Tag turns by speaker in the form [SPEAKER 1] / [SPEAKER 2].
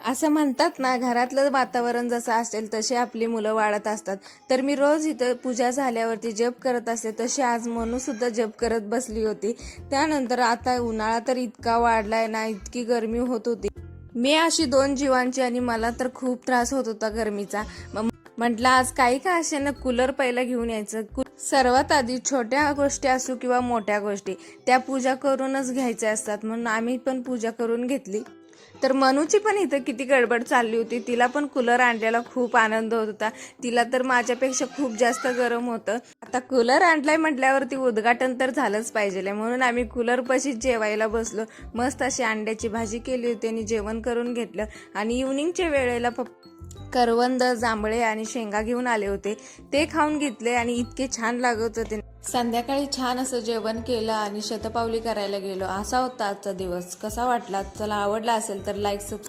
[SPEAKER 1] असं म्हणतात ना, घरातलं वातावरण जसं असेल तशी आपली मुलं वाढत असतात. तर मी रोज इथं पूजा झाल्यावरती जप करत असते, तशी आज मनू सुद्धा जप करत बसली होती. त्यानंतर आता उन्हाळा तर इतका वाढलाय ना, इतकी गरमी होत होती. मी अशी 2 जीवांची आणि मला तर खूप त्रास होत होता गरमीचा. म्हटलं आज काही का असेना कूलर पहिला घेऊन यायचं. सर्वात आधी छोट्या गोष्टी असो किंवा मोठ्या गोष्टी त्या पूजा करूनच घ्यायच्या असतात, म्हणून आम्ही पण पूजा करून घेतली. तर मनूची पण इथं किती गडबड चालली होती. तिला पण कूलर आणल्याला खूप आनंद होत होता. तिला तर माझ्यापेक्षा खूप जास्त गरम होतं. आता कूलर आणलाय म्हटल्यावरती उद्घाटन तर झालंच पाहिजे, म्हणून आम्ही कूलर पाशीच जेवायला बसलो. मस्त अशी अंड्याची भाजी केली होती आणि जेवण करून घेतलं. आणि इव्हनिंगच्या वेळेला करवंद, जांभळे आणि शेंगा घेऊन आले होते, ते खाऊन घेतले आणि इतके छान लागत होते. संध्याकाळी छान असं जेवण केलं आणि शतपावली करायला गेलो. असा होता आजचा दिवस. कसा वाटला? चला, आवडला असेल तर लाईक